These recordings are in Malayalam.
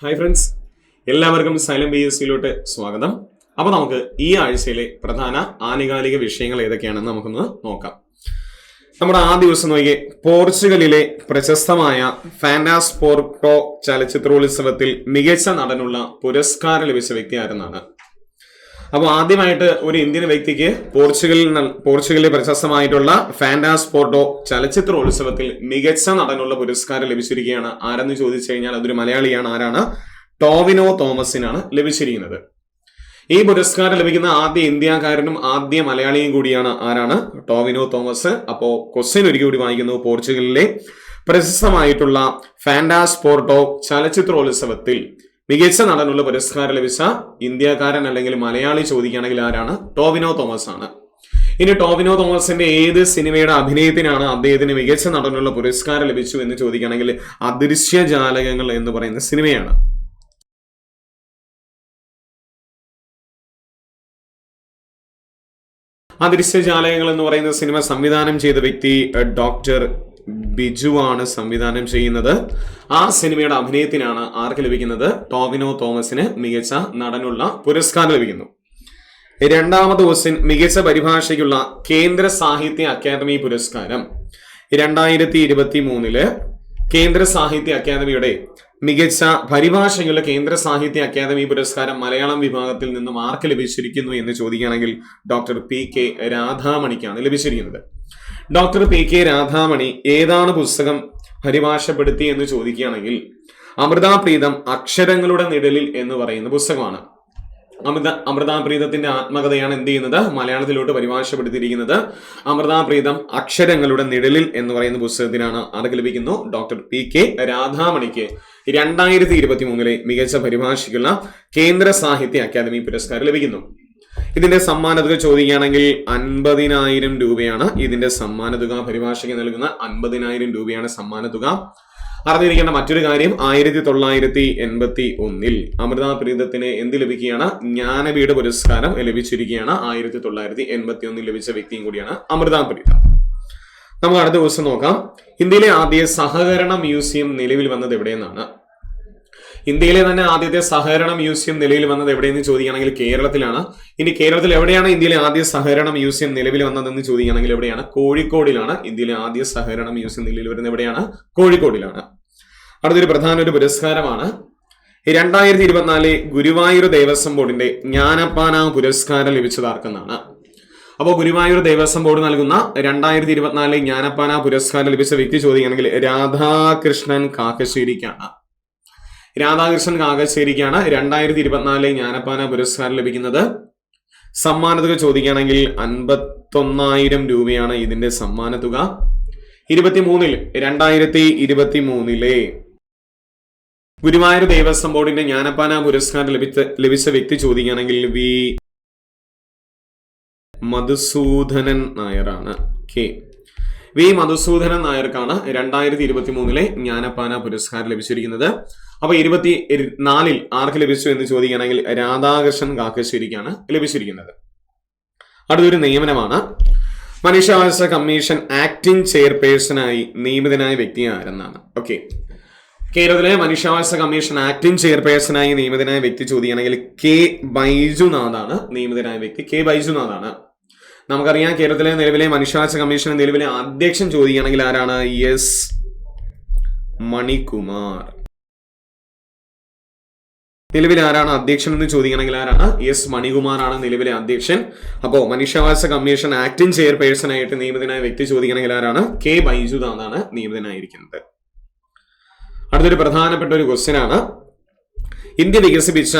ഹായ് ഫ്രണ്ട്സ്, എല്ലാവർക്കും സൈലം BSc സ്വാഗതം. അപ്പോൾ നമുക്ക് ഈ ആഴ്ചയിലെ പ്രധാന ആനുകാലിക വിഷയങ്ങൾ ഏതൊക്കെയാണെന്ന് നമുക്കൊന്ന് നോക്കാം. നമ്മുടെ ആ ദിവസം നോക്കിയേ, പോർച്ചുഗലിലെ പ്രശസ്തമായ ഫാന്റാസ്പോർട്ടോ ചലച്ചിത്രോത്സവത്തിൽ മികച്ച നടനുള്ള പുരസ്കാരം ലഭിച്ച വ്യക്തി ആരെന്നാണ്. അപ്പോൾ ആദ്യമായിട്ട് ഒരു ഇന്ത്യൻ വ്യക്തിക്ക് പോർച്ചുഗലിലെ പ്രശസ്തമായിട്ടുള്ള ഫാന്റാസ്പോർട്ടോ ചലച്ചിത്രോത്സവത്തിൽ മികച്ച നടനുള്ള പുരസ്കാരം ലഭിച്ചിരിക്കുകയാണ്. ആരെന്ന് ചോദിച്ചു കഴിഞ്ഞാൽ അതൊരു മലയാളിയാണ്. ആരാണ്? ടോവിനോ തോമസിനാണ് ലഭിച്ചിരിക്കുന്നത്. ഈ പുരസ്കാരം ലഭിക്കുന്ന ആദ്യ ഇന്ത്യക്കാരനും ആദ്യ മലയാളിയും കൂടിയാണ്. ആരാണ്? ടോവിനോ തോമസ്. അപ്പോ ക്വസ്റ്റ്യൻ ഒരിക്കൽ കൂടി വായിക്കുന്നു. പോർച്ചുഗലിലെ പ്രശസ്തമായിട്ടുള്ള ഫാന്റാസ്പോർട്ടോ ചലച്ചിത്രോത്സവത്തിൽ മികച്ച നടനുള്ള പുരസ്കാരം ലഭിച്ച ഇന്ത്യക്കാരൻ അല്ലെങ്കിൽ മലയാളി ചോദിക്കുകയാണെങ്കിൽ ആരാണ്? ടോവിനോ തോമസ് ആണ്. ഇനി ടോവിനോ തോമസിന്റെ ഏത് സിനിമയുടെ അഭിനയത്തിനാണ് അദ്ദേഹത്തിന് മികച്ച നടനുള്ള പുരസ്കാരം ലഭിച്ചു എന്ന് ചോദിക്കുകയാണെങ്കിൽ അദൃശ്യജാലകങ്ങൾ എന്ന് പറയുന്ന സിനിമയാണ്. അദൃശ്യജാലകങ്ങൾ എന്ന് പറയുന്ന സിനിമ സംവിധാനം ചെയ്ത വ്യക്തി ഡോക്ടർ ബിജു ആണ് സംവിധാനം ചെയ്യുന്നത്. ആ സിനിമയുടെ അഭിനയത്തിനാണ് ആർക്ക് ലഭിക്കുന്നത്? ടോവിനോ തോമസിന് മികച്ച നടനുള്ള പുരസ്കാരം ലഭിക്കുന്നു. രണ്ടാമത്തെ ക്വസ്റ്റ്യൻ, മികച്ച പരിഭാഷയ്ക്കുള്ള കേന്ദ്ര സാഹിത്യ അക്കാദമി പുരസ്കാരം 2023 കേന്ദ്ര സാഹിത്യ അക്കാദമിയുടെ മികച്ച പരിഭാഷയ്ക്കുള്ള കേന്ദ്ര സാഹിത്യ അക്കാദമി പുരസ്കാരം മലയാളം വിഭാഗത്തിൽ നിന്നും ആർക്ക് ലഭിച്ചിരിക്കുന്നു എന്ന് ചോദിക്കുകയാണെങ്കിൽ ഡോക്ടർ PK രാധാമണിക്കാണ് ലഭിച്ചിരിക്കുന്നത്. ഡോക്ടർ PK രാധാമണി ഏതാണ് പുസ്തകം പരിഭാഷപ്പെടുത്തി എന്ന് ചോദിക്കുകയാണെങ്കിൽ അമൃതാപ്രീതം അക്ഷരങ്ങളുടെ നിഴലിൽ എന്ന് പറയുന്ന പുസ്തകമാണ്. അമൃതാപ്രീതത്തിന്റെ ആത്മകഥയാണ് എന്ത് ചെയ്യുന്നത്? മലയാളത്തിലോട്ട് പരിഭാഷപ്പെടുത്തിയിരിക്കുന്നത്. അമൃതാപ്രീതം അക്ഷരങ്ങളുടെ നിഴലിൽ എന്ന് പറയുന്ന പുസ്തകത്തിനാണ് ആർക്ക് ലഭിക്കുന്നു? ഡോക്ടർ PK രാധാമണിക്ക് 2023 മികച്ച പരിഭാഷയ്ക്കുള്ള കേന്ദ്ര സാഹിത്യ അക്കാദമി പുരസ്കാരം ലഭിക്കുന്നു. ഇതിന്റെ സമ്മാനതുക ചോദിക്കുകയാണെങ്കിൽ 50,000 രൂപയാണ് ഇതിന്റെ സമ്മാനതുക. പരിഭാഷയ്ക്ക് നൽകുന്ന 50,000 രൂപയാണ് സമ്മാനതുക. അറിഞ്ഞിരിക്കേണ്ട മറ്റൊരു കാര്യം, 1981 അമൃതാപ്രീതത്തിന് എന്ത് ലഭിക്കുകയാണ്? ജ്ഞാനപീഠ പുരസ്കാരം ലഭിച്ചിരിക്കുകയാണ്. 1981 ലഭിച്ച വ്യക്തിയും കൂടിയാണ് അമൃതാപ്രീത. നമുക്ക് അടുത്ത ദിവസം നോക്കാം. ഇന്ത്യയിലെ ആദ്യ സഹകരണ മ്യൂസിയം നിലവിൽ വന്നത് എവിടെയെന്നാണ്. ഇന്ത്യയിലെ തന്നെ ആദ്യത്തെ സഹകരണ മ്യൂസിയം നിലവിൽ വന്നത് എവിടെയെന്ന് ചോദിക്കുകയാണെങ്കിൽ കേരളത്തിലാണ്. ഇനി കേരളത്തിൽ എവിടെയാണ് ഇന്ത്യയിലെ ആദ്യ സഹകരണ മ്യൂസിയം നിലവിൽ വന്നതെന്ന് ചോദിക്കുകയാണെങ്കിൽ എവിടെയാണ്? കോഴിക്കോടിലാണ്. ഇന്ത്യയിലെ ആദ്യ സഹകരണ മ്യൂസിയം നിലവിൽ വരുന്നത് എവിടെയാണ്? കോഴിക്കോടിലാണ്. അടുത്തൊരു പ്രധാന ഒരു പുരസ്കാരമാണ് 2024 ഗുരുവായൂർ ദേവസ്വം ബോർഡിന്റെ ജ്ഞാനപ്പാന പുരസ്കാരം ലഭിച്ചത് ആർക്കെന്നാണ്. അപ്പോൾ ഗുരുവായൂർ ദേവസ്വം ബോർഡ് നൽകുന്ന 2024 ജ്ഞാനപ്പാന പുരസ്കാരം ലഭിച്ച വ്യക്തി ചോദിക്കുകയാണെങ്കിൽ രാധാകൃഷ്ണൻ കാക്കശ്ശേരിക്കാണ്. രാധാകൃഷ്ണൻ കാക്കശ്ശേരിക്കാണ് 2024 ജ്ഞാനപ്പാന പുരസ്കാരം ലഭിക്കുന്നത്. സമ്മാനതുക ചോദിക്കുകയാണെങ്കിൽ 51,000 രൂപയാണ് ഇതിന്റെ സമ്മാനതുക. 2023 ഗുരുവായൂർ ദേവസ്വം ബോർഡിന്റെ ജ്ഞാനപ്പാന പുരസ്കാരം ലഭിച്ച വ്യക്തി ചോദിക്കുകയാണെങ്കിൽ വി മധുസൂദനൻ നായരാണ്. വി മധുസൂദനൻ നായർക്കാണ് 2023 ജ്ഞാനപ്പാന പുരസ്കാരം ലഭിച്ചിരിക്കുന്നത്. അപ്പൊ 24 ആർക്ക് ലഭിച്ചു എന്ന് ചോദിക്കുകയാണെങ്കിൽ രാധാകൃഷ്ണൻ കാക്കശ്ശേരിക്കാണ് ലഭിച്ചിരിക്കുന്നത്. അടുത്തൊരു നിയമനമാണ്. മനുഷ്യാവകാശ കമ്മീഷൻ ആക്ടിംഗ് ചെയർപേഴ്സണായി നിയമിതനായ വ്യക്തി ആരെന്നാണ്. ഓക്കെ, കേരളത്തിലെ മനുഷ്യാവകാശ കമ്മീഷൻ ആക്ടിംഗ് ചെയർപേഴ്സണായി നിയമിതനായ വ്യക്തി ചോദിക്കുകയാണെങ്കിൽ K ബൈജുനാഥാണ് നിയമിതനായ വ്യക്തി. K ബൈജുനാഥാണ്. നമുക്കറിയാം കേരളത്തിലെ നിലവിലെ മനുഷ്യാവകാശ കമ്മീഷൻ നിലവിലെ അധ്യക്ഷൻ ചോദിക്കുകയാണെങ്കിൽ ആരാണ്? S മണികുമാർ. നിലവിൽ ആരാണ് അധ്യക്ഷൻ എന്ന് ചോദിക്കുകയാണെങ്കിൽ ആരാണ്? S മണികുമാർ ആണ് നിലവിലെ അധ്യക്ഷൻ. അപ്പോ മനുഷ്യാവകാശ കമ്മീഷൻ ആക്ടിംഗ് ചെയർപേഴ്സൺ ആയിട്ട് നിയമിതനായ വ്യക്തി ചോദിക്കുകയാണെങ്കിൽ ആരാണ്? K ബൈജുനാഥാണ് നിയമിതനായിരിക്കുന്നത്. അടുത്തൊരു പ്രധാനപ്പെട്ട ഒരു ക്വസ്റ്റ്യൻ ആണ്, ഇന്ത്യ വികസിപ്പിച്ച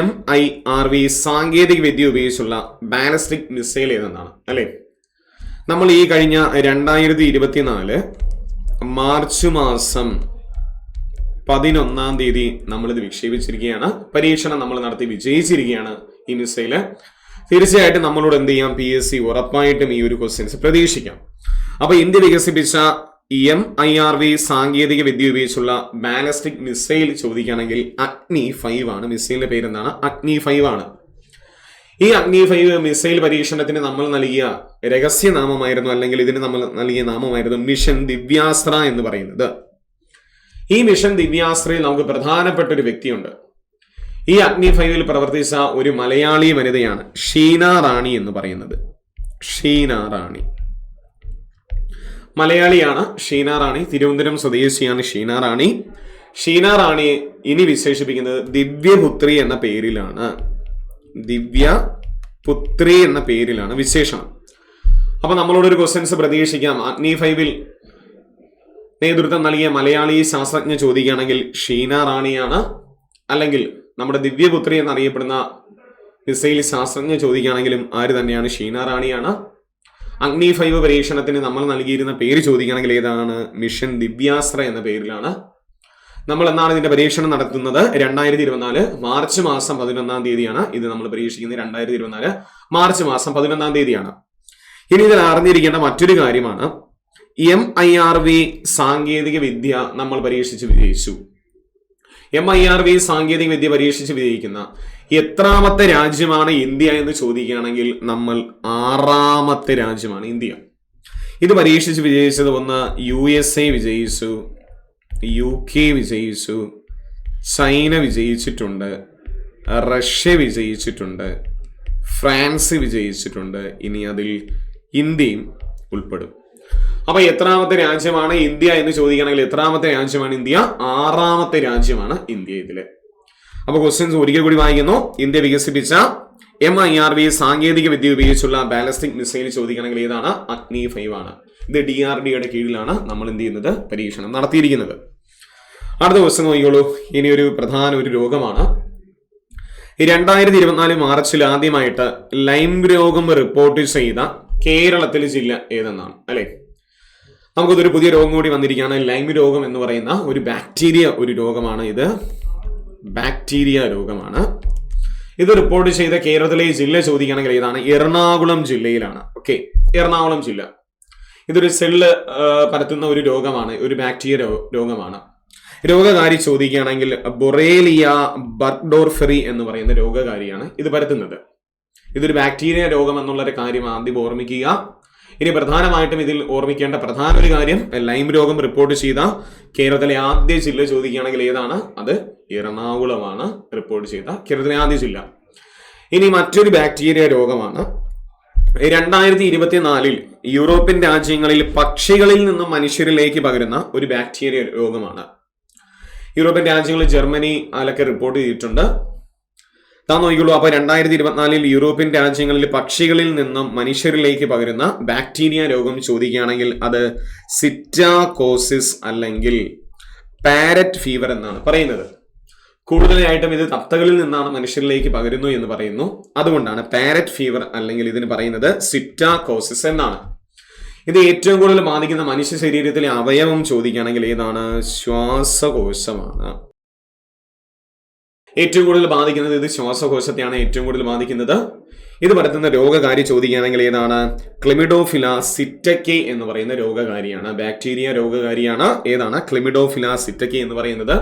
MIRV സാങ്കേതിക വിദ്യ ഉപയോഗിച്ചുള്ള ബാലിസ്റ്റിക് മിസൈൽ ഏതെന്നാണ്. അല്ലെ, നമ്മൾ ഈ കഴിഞ്ഞ 2024 മാർച്ച് മാസം 11 നമ്മളിത് വിക്ഷേപിച്ചിരിക്കുകയാണ്. പരീക്ഷണം നമ്മൾ നടത്തി വിജയിച്ചിരിക്കുകയാണ് ഈ മിസൈല്. തീർച്ചയായിട്ടും നമ്മളോട് എന്ത് ചെയ്യാം? PSC ഉറപ്പായിട്ടും ഈ ഒരു ക്വസ്റ്റ്യൻസ് പ്രതീക്ഷിക്കാം. അപ്പൊ ഇന്ത്യ വികസിപ്പിച്ച MIRV സാങ്കേതിക വിദ്യ ഉപയോഗിച്ചുള്ള ബാലിസ്റ്റിക് മിസൈൽ ചോദിക്കുകയാണെങ്കിൽ അഗ്നി 5 ആണ്. മിസൈലിന്റെ പേരെന്താണ്? അഗ്നി 5 ആണ്. ഈ അഗ്നി 5 മിസൈൽ പരീക്ഷണത്തിന് നമ്മൾ നൽകിയ രഹസ്യനാമമായിരുന്നു, അല്ലെങ്കിൽ ഇതിന് നമ്മൾ നൽകിയ നാമമായിരുന്നു മിഷൻ ദിവ്യാസ്ത്ര എന്ന് പറയുന്നത്. ഈ മിഷൻ ദിവ്യാസ്ത്രയിൽ നമുക്ക് പ്രധാനപ്പെട്ട ഒരു വ്യക്തിയുണ്ട്. ഈ അഗ്നി 5-ൽ പ്രവർത്തിച്ച ഒരു മലയാളി വനിതയാണ് ഷീന റാണി എന്ന് പറയുന്നത്. ഷീന റാണി മലയാളിയാണ്. ഷീന റാണി തിരുവനന്തപുരം സ്വദേശിയാണ്. ഷീന റാണി. ഷീന റാണിയെ ഇനി വിശേഷിപ്പിക്കുന്നത് ദിവ്യപുത്രി എന്ന പേരിലാണ്. ദിവ്യപുത്രി എന്ന പേരിലാണ് വിശേഷണം. അപ്പൊ നമ്മളോടൊരു ക്വസ്റ്റ്യൻസ് പ്രതീക്ഷിക്കാം. അഗ്നി 5-ൽ നേതൃത്വം നൽകിയ മലയാളി ശാസ്ത്രജ്ഞ ചോദിക്കുകയാണെങ്കിൽ ഷീന റാണിയാണ്. അല്ലെങ്കിൽ നമ്മുടെ ദിവ്യപുത്രി എന്നറിയപ്പെടുന്ന മിസൈൽ ശാസ്ത്രജ്ഞ ചോദിക്കുകയാണെങ്കിലും ആര് തന്നെയാണ്? ഷീന റാണിയാണ്. അഗ്നി 5 പരീക്ഷണത്തിന് നമ്മൾ നൽകിയിരുന്ന പേര് ചോദിക്കുകയാണെങ്കിൽ ഏതാണ്? മിഷൻ ദിവ്യാസ്ത്ര എന്ന പേരിലാണ്. നമ്മൾ എന്നാണ് ഇതിന്റെ പരീക്ഷണം നടത്തുന്നത്? 2024 മാർച്ച് മാസം 11-ാം തീയതിയാണ് ഇത് നമ്മൾ പരീക്ഷിക്കുന്നത്. 2024 മാർച്ച് മാസം 11-ാം തീയതിയാണ്. ഇനി ഇതിൽ അറിഞ്ഞിരിക്കേണ്ട മറ്റൊരു കാര്യമാണ്, MIRV സാങ്കേതിക വിദ്യ നമ്മൾ പരീക്ഷിച്ച് വിജയിച്ചു. MIRV സാങ്കേതിക വിദ്യ പരീക്ഷിച്ച് വിജയിക്കുന്ന എത്രാമത്തെ രാജ്യമാണ് ഇന്ത്യ എന്ന് ചോദിക്കുകയാണെങ്കിൽ നമ്മൾ 6ാമത്തെ രാജ്യമാണ് ഇന്ത്യ. ഇത് പരീക്ഷിച്ച് വിജയിച്ചത് ഒന്ന് USA വിജയിച്ചു, UK വിജയിച്ചു, ചൈന വിജയിച്ചിട്ടുണ്ട്, റഷ്യ വിജയിച്ചിട്ടുണ്ട്, ഫ്രാൻസ് വിജയിച്ചിട്ടുണ്ട്. ഇനി അതിൽ ഇന്ത്യയും ഉൾപ്പെടും. അപ്പൊ എത്രാമത്തെ രാജ്യമാണ് ഇന്ത്യ എന്ന് ചോദിക്കുകയാണെങ്കിൽ എത്രാമത്തെ രാജ്യമാണ് ഇന്ത്യ? 6ാമത്തെ രാജ്യമാണ് ഇന്ത്യ ഇതില്. അപ്പൊ ക്വസ്റ്റ്യൻസ് ഒരിക്കൽ കൂടി വായിക്കുന്നു. ഇന്ത്യ വികസിപ്പിച്ച MIRV സാങ്കേതിക വിദ്യ ഉപയോഗിച്ചുള്ള ബാലിസ്റ്റിക് മിസൈൽ ചോദിക്കുകയാണെങ്കിൽ ഏതാണ്? അഗ്നി 5 ആണ്. ഇത് DRDOയുടെ കീഴിലാണ് നമ്മൾ എന്ത് ചെയ്യുന്നത്? പരീക്ഷണം നടത്തിയിരിക്കുന്നത്. അടുത്ത ക്വസ്റ്റ്യൻ നോക്കിക്കോളൂ. ഇനി ഒരു പ്രധാന ഒരു രോഗമാണ്. 2024 മാർച്ചിൽ ആദ്യമായിട്ട് ലൈം രോഗം റിപ്പോർട്ട് ചെയ്ത കേരളത്തിലെ ജില്ല ഏതെന്നാണ്? അല്ലെ, നമുക്കതൊരു പുതിയ രോഗം കൂടി വന്നിരിക്കുകയാണ്. ലൈം രോഗം എന്ന് പറയുന്ന ഒരു ബാക്ടീരിയ ഒരു രോഗമാണ്. ഇത് ബാക്ടീരിയ രോഗമാണ്. ഇത് റിപ്പോർട്ട് ചെയ്ത കേരളത്തിലെ ജില്ല ചോദിക്കുകയാണെങ്കിൽ ഏതാണ്? എറണാകുളം ജില്ലയിലാണ്. ഓക്കെ, എറണാകുളം ജില്ല. ഇതൊരു സെല്ല് പരത്തുന്ന ഒരു രോഗമാണ്, ഒരു ബാക്ടീരിയ രോഗമാണ്. രോഗകാരി ചോദിക്കുകയാണെങ്കിൽ ബൊറേലിയ ബർഡോർഫെറി എന്ന് പറയുന്ന രോഗകാരിയാണ് ഇത് പരത്തുന്നത്. ഇതൊരു ബാക്ടീരിയ രോഗം എന്നുള്ള കാര്യം ആദ്യം ഓർമ്മിക്കുക. ഇനി പ്രധാനമായിട്ടും ഇതിൽ ഓർമ്മിക്കേണ്ട പ്രധാന ഒരു കാര്യം, ലൈം രോഗം റിപ്പോർട്ട് ചെയ്ത കേരളത്തിലെ ആദ്യ ജില്ല ചോദിക്കുകയാണെങ്കിൽ ഏതാണ്? അത് എറണാകുളമാണ് റിപ്പോർട്ട് ചെയ്ത കേരളത്തിലെ ആദ്യ ജില്ല. ഇനി മറ്റൊരു ബാക്ടീരിയ രോഗമാണ്. 2024 യൂറോപ്യൻ രാജ്യങ്ങളിൽ പക്ഷികളിൽ നിന്നും മനുഷ്യരിലേക്ക് പകരുന്ന ഒരു ബാക്ടീരിയ രോഗമാണ്. യൂറോപ്യൻ രാജ്യങ്ങളിൽ ജർമ്മനി അതിലൊക്കെ റിപ്പോർട്ട് ചെയ്തിട്ടുണ്ട്. താൻ നോക്കിയുള്ളൂ. അപ്പൊ 2024 യൂറോപ്യൻ രാജ്യങ്ങളിൽ പക്ഷികളിൽ നിന്നും മനുഷ്യരിലേക്ക് പകരുന്ന ബാക്ടീരിയ രോഗം ചോദിക്കുകയാണെങ്കിൽ അത് സിറ്റാകോസിസ് അല്ലെങ്കിൽ പാരറ്റ് ഫീവർ എന്നാണ് പറയുന്നത്. കൂടുതലായിട്ടും ഇത് തത്തകളിൽ നിന്നാണ് മനുഷ്യരിലേക്ക് പകരുന്നു എന്ന് പറയുന്നു. അതുകൊണ്ടാണ് പാരറ്റ് ഫീവർ അല്ലെങ്കിൽ ഇതിന് പറയുന്നത് സിറ്റാകോസിസ് എന്നാണ്. ഇത് ഏറ്റവും കൂടുതൽ ബാധിക്കുന്ന മനുഷ്യ ശരീരത്തിലെ അവയവം ചോദിക്കുകയാണെങ്കിൽ ഏതാണ്? ശ്വാസകോശമാണ്. ഏറ്റവും കൂടുതൽ ബാധിക്കുന്നത് ഇത് ശ്വാസകോശത്തെയാണ് ഏറ്റവും കൂടുതൽ ബാധിക്കുന്നത്. ഇത് പരത്തുന്ന രോഗകാരി ചോദിക്കുകയാണെങ്കിൽ ഏതാണ്? ക്ലിമിഡോഫില സിറ്റക്കെ എന്ന് പറയുന്ന രോഗകാരിയാണ്. ബാക്ടീരിയ രോഗകാരിയാണ്. ഏതാണ്? ക്ലിമിഡോഫില സിറ്റക്കെ എന്ന് പറയുന്നത്.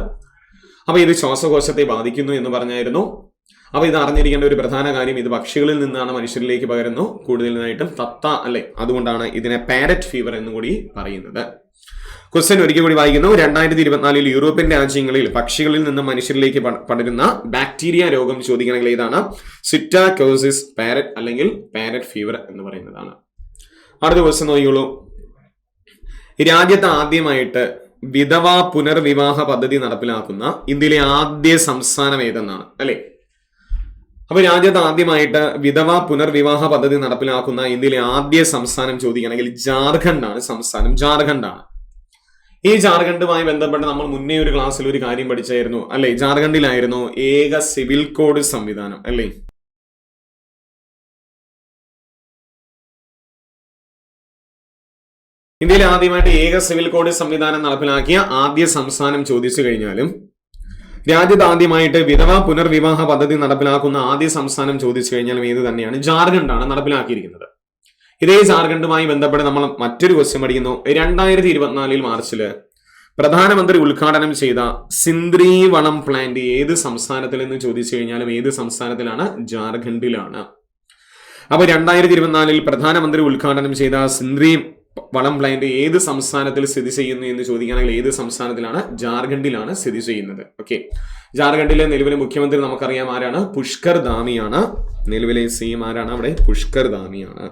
അപ്പൊ ഇത് ശ്വാസകോശത്തെ ബാധിക്കുന്നു എന്ന് പറഞ്ഞായിരുന്നു. അപ്പൊ ഇത് അറിഞ്ഞിരിക്കേണ്ട ഒരു പ്രധാന കാര്യം, ഇത് പക്ഷികളിൽ നിന്നാണ് മനുഷ്യരിലേക്ക് പകരുന്നു, കൂടുതലായിട്ടും തത്ത അല്ലെ. അതുകൊണ്ടാണ് ഇതിനെ പാരറ്റ് ഫീവർ എന്ന് കൂടി പറയുന്നത്. ക്വസ്റ്റ്യൻ ഒരിക്കൽ കൂടി വായിക്കുന്നു. 2024 യൂറോപ്യൻ രാജ്യങ്ങളിൽ പക്ഷികളിൽ നിന്ന് മനുഷ്യരിലേക്ക് പടരുന്ന ബാക്ടീരിയ രോഗം ചോദിക്കണമെങ്കിൽ ഏതാണ്? സിറ്റാകോസിസ് പാരറ്റ് അല്ലെങ്കിൽ പാരറ്റ് ഫീവർ എന്ന് പറയുന്നതാണ്. അടുത്ത ക്വസ്റ്റ്യൻ നോക്കിയോളൂ. രാജ്യത്ത് ആദ്യമായിട്ട് വിധവ പുനർവിവാഹ പദ്ധതി നടപ്പിലാക്കുന്ന ഇന്ത്യയിലെ ആദ്യ സംസ്ഥാനം ഏതെന്നാണ്? അല്ലെ, അപ്പൊ രാജ്യത്ത് ആദ്യമായിട്ട് വിധവ പുനർവിവാഹ പദ്ധതി നടപ്പിലാക്കുന്ന ഇന്ത്യയിലെ ആദ്യ സംസ്ഥാനം ചോദിക്കുകയാണെങ്കിൽ ജാർഖണ്ഡാണ് സംസ്ഥാനം. ജാർഖണ്ഡാണ്. ഈ ജാർഖണ്ഡുമായി ബന്ധപ്പെട്ട് നമ്മൾ മുന്നേ ഒരു ക്ലാസ്സിൽ ഒരു കാര്യം പഠിച്ചായിരുന്നു അല്ലെ. ജാർഖണ്ഡിലായിരുന്നു ഏക സിവിൽ കോഡ് സംവിധാനം അല്ലെ. ഇന്ത്യയിൽ ആദ്യമായിട്ട് ഏക സിവിൽ കോഡ് സംവിധാനം നടപ്പിലാക്കിയ ആദ്യ സംസ്ഥാനം ചോദിച്ചു കഴിഞ്ഞാലും രാജ്യത്ത് ആദ്യമായിട്ട് വിധവ പുനർവിവാഹ പദ്ധതി നടപ്പിലാക്കുന്ന ആദ്യ സംസ്ഥാനം ചോദിച്ചു കഴിഞ്ഞാലും ഏത് തന്നെയാണ്? ജാർഖണ്ഡാണ് നടപ്പിലാക്കിയിരിക്കുന്നത്. ഇതേ ജാർഖണ്ഡുമായി ബന്ധപ്പെട്ട് നമ്മൾ മറ്റൊരു ക്വസ്റ്റ്യൻ പഠിക്കുന്നു. 2024 മാർച്ചില് പ്രധാനമന്ത്രി ഉദ്ഘാടനം ചെയ്ത സിന്ദ്രി വളം പ്ലാന്റ് ഏത് സംസ്ഥാനത്തിൽ എന്ന് ചോദിച്ചു കഴിഞ്ഞാലും ഏത് സംസ്ഥാനത്തിലാണ്? ജാർഖണ്ഡിലാണ്. അപ്പൊ 2024 പ്രധാനമന്ത്രി ഉദ്ഘാടനം ചെയ്ത സിന്ദ്രി വളം പ്ലാന്റ് ഏത് സംസ്ഥാനത്തിൽ സ്ഥിതി ചെയ്യുന്നു എന്ന് ചോദിക്കുകയാണെങ്കിൽ ഏത് സംസ്ഥാനത്തിലാണ്? ജാർഖണ്ഡിലാണ് സ്ഥിതി ചെയ്യുന്നത്. ഓക്കെ, ജാർഖണ്ഡിലെ നിലവിലെ മുഖ്യമന്ത്രി നമുക്കറിയാം ആരാണ്? പുഷ്കർ ധാമിയാണ്. നിലവിലെ CM ആരാണ് അവിടെ? പുഷ്കർ ധാമിയാണ്.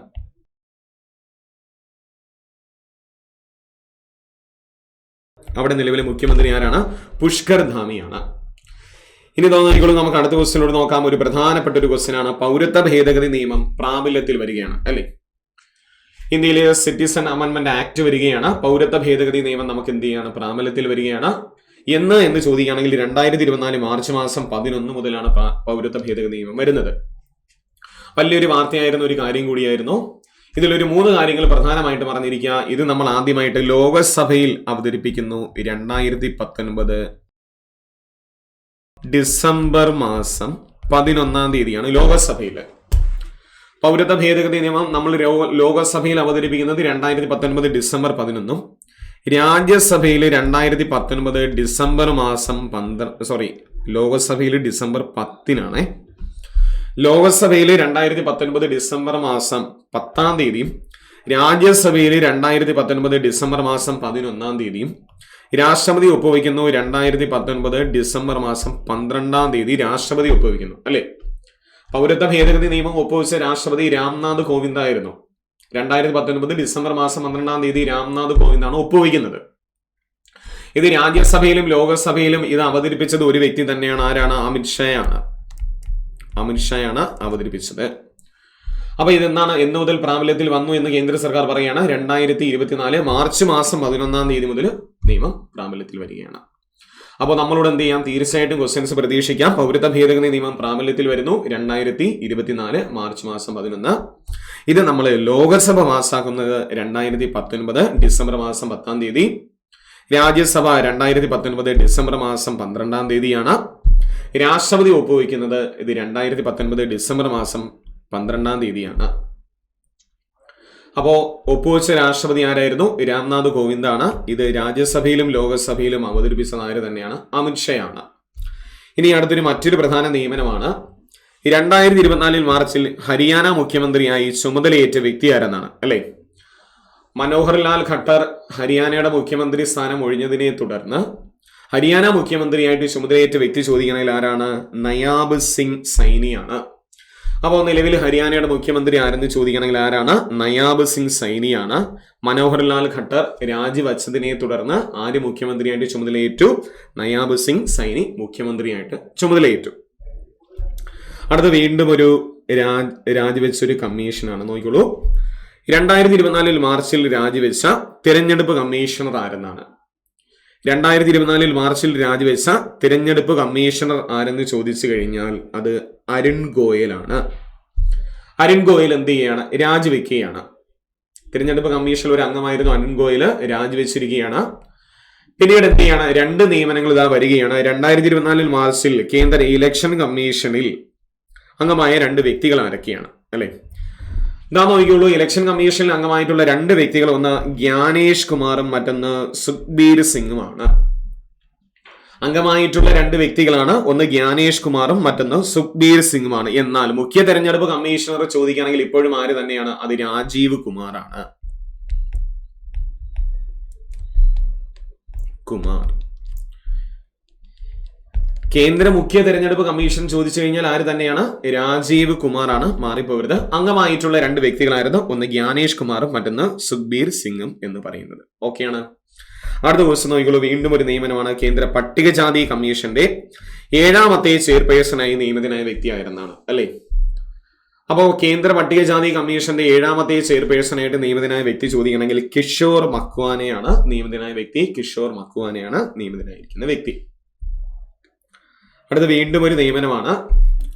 അവിടെ നിലവിലെ മുഖ്യമന്ത്രി ആരാണ്? പുഷ്കർ ധാമിയാണ്. ഇനി തോന്നുന്നു നമുക്ക് അടുത്ത ക്വസ്റ്റ്യനോട് നോക്കാം. ഒരു പ്രധാനപ്പെട്ട ഒരു ക്വസ്റ്റ്യൻ ആണ്. പൗരത്വ ഭേദഗതി നിയമം പ്രാബല്യത്തിൽ വരികയാണ് അല്ലെ? ഇന്ത്യയിലെ സിറ്റിസൺ അമെൻമെന്റ് ആക്ട് വരികയാണ്. പൗരത്വ ഭേദഗതി നിയമം നമുക്ക് എന്ത് ചെയ്യാണ്? പ്രാബല്യത്തിൽ വരികയാണ്. എന്ന് ചോദിക്കുകയാണെങ്കിൽ 2024 മാർച്ച് മാസം 11 മുതലാണ് പൗരത്വ ഭേദഗതി നിയമം വരുന്നത്. വലിയൊരു വാർത്തയായിരുന്ന ഒരു കാര്യം കൂടിയായിരുന്നു. ഇതിലൊരു 3 കാര്യങ്ങൾ പ്രധാനമായിട്ട് പറഞ്ഞിരിക്കുക. ഇത് നമ്മൾ ആദ്യമായിട്ട് ലോകസഭയിൽ അവതരിപ്പിക്കുന്നു 2019 ഡിസംബർ മാസം 11 തീയതിയാണ് ലോകസഭയിൽ. പൗരത്വ ഭേദഗതി നിയമം നമ്മൾ ലോകസഭയിൽ അവതരിപ്പിക്കുന്നത് 2019 ഡിസംബർ 11, രാജ്യസഭയിൽ 2019 ഡിസംബർ മാസം 12, ലോകസഭയിൽ ഡിസംബർ 10 ലോകസഭയിൽ 2019 ഡിസംബർ മാസം 10 തീയതിയും രാജ്യസഭയിൽ 2019 ഡിസംബർ മാസം 11 തീയതിയും രാഷ്ട്രപതി ഒപ്പുവയ്ക്കുന്നു 2019 ഡിസംബർ മാസം 12 തീയതി രാഷ്ട്രപതി ഒപ്പുവയ്ക്കുന്നു അല്ലെ? പൗരത്വ ഭേദഗതി നിയമം ഒപ്പുവെച്ച രാഷ്ട്രപതി രാംനാഥ് കോവിന്ദ് ആയിരുന്നു. 2019 ഡിസംബർ മാസം 12 തീയതി രാംനാഥ് കോവിന്ദാണ് ഒപ്പുവയ്ക്കുന്നത്. ഇത് രാജ്യസഭയിലും ലോകസഭയിലും ഇത് അവതരിപ്പിച്ചത് ഒരു വ്യക്തി തന്നെയാണ്. ആരാണ്? അമിത്ഷായാണ് അവതരിപ്പിച്ചത്. അപ്പൊ ഇതെന്താണ്? എന്ന് മുതൽ പ്രാബല്യത്തിൽ വന്നു എന്ന് കേന്ദ്ര സർക്കാർ പറയുകയാണ്. 2024 മാർച്ച് മാസം 11 തീയതി മുതൽ നിയമം പ്രാബല്യത്തിൽ വരികയാണ്. അപ്പോൾ നമ്മളോട് എന്ത് ചെയ്യാം? തീർച്ചയായിട്ടും ക്വസ്റ്റ്യൻസ് പ്രതീക്ഷിക്കാം. പൗരത്വ ഭേദഗതി നിയമം പ്രാബല്യത്തിൽ വരുന്നു 2024 മാർച്ച് മാസം 11. ഇത് നമ്മൾ ലോകസഭ പാസ്സാക്കുന്നത് 2019 ഡിസംബർ മാസം 10 തീയതി. രാജ്യസഭ 2019 ഡിസംബർ മാസം 12 തീയതിയാണ്. രാഷ്ട്രപതി ഒപ്പുവയ്ക്കുന്നത് ഇത് 2019 ഡിസംബർ മാസം 12 തീയതിയാണ്. അപ്പോ ഒപ്പുവെച്ച രാഷ്ട്രപതി ആരായിരുന്നു? രാംനാഥ് കോവിന്ദാണ്. ഇത് രാജ്യസഭയിലും ലോകസഭയിലും അവതരിപ്പിച്ചത് ആര് തന്നെയാണ്? അമിത്ഷായാണ്. ഇനി മറ്റൊരു പ്രധാന നിയമനമാണ്. 2024 മാർച്ചിൽ ഹരിയാന മുഖ്യമന്ത്രിയായി ചുമതലയേറ്റ വ്യക്തി ആരെന്നാണ് അല്ലെ? മനോഹർ ലാൽ ഖട്ടർ ഹരിയാനയുടെ മുഖ്യമന്ത്രി സ്ഥാനം ഒഴിഞ്ഞതിനെ തുടർന്ന് ഹരിയാന മുഖ്യമന്ത്രിയായിട്ട് ചുമതലയേറ്റ വ്യക്തി ചോദിക്കണമെങ്കിൽ ആരാണ്? നയാബ് സിംഗ് സൈനിയാണ്. അപ്പോൾ നിലവിൽ ഹരിയാനയുടെ മുഖ്യമന്ത്രി ആരെന്ന് ചോദിക്കണമെങ്കിൽ ആരാണ്? നയാബ് സിംഗ് സൈനിയാണ്. മനോഹർ ലാൽ ഖട്ടർ രാജിവച്ചതിനെ തുടർന്ന് ആര് മുഖ്യമന്ത്രിയായിട്ട് ചുമതലയേറ്റു? നയാബ് സിംഗ് സൈനി മുഖ്യമന്ത്രിയായിട്ട് ചുമതലയേറ്റു. അടുത്ത വീണ്ടും ഒരു രാജിവെച്ചൊരു കമ്മീഷനാണ്. നോക്കിക്കോളൂ. 2024 മാർച്ചിൽ രാജിവെച്ച തിരഞ്ഞെടുപ്പ് കമ്മീഷണർ ആരെന്നാണ്? 2024 മാർച്ചിൽ രാജിവെച്ച തിരഞ്ഞെടുപ്പ് കമ്മീഷണർ ആരെന്ന് ചോദിച്ചു കഴിഞ്ഞാൽ അത് അരുൺ ഗോയലാണ്. അരുൺ ഗോയൽ എന്ത് ചെയ്യാണ്? രാജിവെക്കുകയാണ്. തിരഞ്ഞെടുപ്പ് കമ്മീഷനിൽ ഒരു അംഗമായിരുന്നു അരുൺ ഗോയൽ, രാജിവെച്ചിരിക്കുകയാണ്. പിന്നീട് എന്ത് ചെയ്യാണ്? 2 നിയമനങ്ങൾ ഇതാ വരികയാണ്. 2024 മാർച്ചിൽ കേന്ദ്ര ഇലക്ഷൻ കമ്മീഷനിൽ അംഗമായ 2 വ്യക്തികൾ ആരൊക്കെയാണ് അല്ലെ? ഇതാ നോക്കിയുള്ളൂ. ഇലക്ഷൻ കമ്മീഷനിൽ അംഗമായിട്ടുള്ള 2 വ്യക്തികൾ, ഒന്ന് ജ്ഞാനേഷ് കുമാറും മറ്റൊന്ന് സുഖ്ബീർ സിംഗുമാണ്. അംഗമായിട്ടുള്ള 2 വ്യക്തികളാണ്. ഒന്ന് ജ്ഞാനേഷ് കുമാറും മറ്റൊന്ന് സുഖ്ബീർ സിംഗുമാണ്. എന്നാൽ മുഖ്യ തെരഞ്ഞെടുപ്പ് കമ്മീഷണർ ചോദിക്കുകയാണെങ്കിൽ ഇപ്പോഴും ആര് തന്നെയാണ്? അത് രാജീവ് കുമാറാണ്. കേന്ദ്ര മുഖ്യ തെരഞ്ഞെടുപ്പ് കമ്മീഷൻ ചോദിച്ചു കഴിഞ്ഞാൽ ആര് തന്നെയാണ്? രാജീവ് കുമാറാണ്. മാറിപ്പോവരുത്. അംഗമായിട്ടുള്ള 2 വ്യക്തികളായിരുന്നു. ഒന്ന് ജ്ഞാനേഷ് കുമാറും മറ്റൊന്ന് സുഖ്ബീർ സിംഗും എന്ന് പറയുന്നത്. ഓക്കെയാണ്. അടുത്ത ക്വസ്റ്റ്യൻ നോക്കിക്കോളൂ. വീണ്ടും ഒരു നിയമനമാണ്. കേന്ദ്ര പട്ടികജാതി കമ്മീഷന്റെ 7ാമത്തെ ചെയർപേഴ്സണായി നിയമിതനായ വ്യക്തി ആയിരുന്നാണ് അല്ലെ? അപ്പോൾ കേന്ദ്ര പട്ടികജാതി കമ്മീഷന്റെ 7ാമത്തെ ചെയർപേഴ്സണായിട്ട് നിയമിതനായ വ്യക്തി ചോദിക്കണമെങ്കിൽ കിഷോർ മക്വാനയാണ് നിയമിതനായ വ്യക്തി. കിഷോർ മക്വാനയാണ് നിയമിതനായിരിക്കുന്ന വ്യക്തി. അടുത്ത വീണ്ടും ഒരു നിയമനമാണ്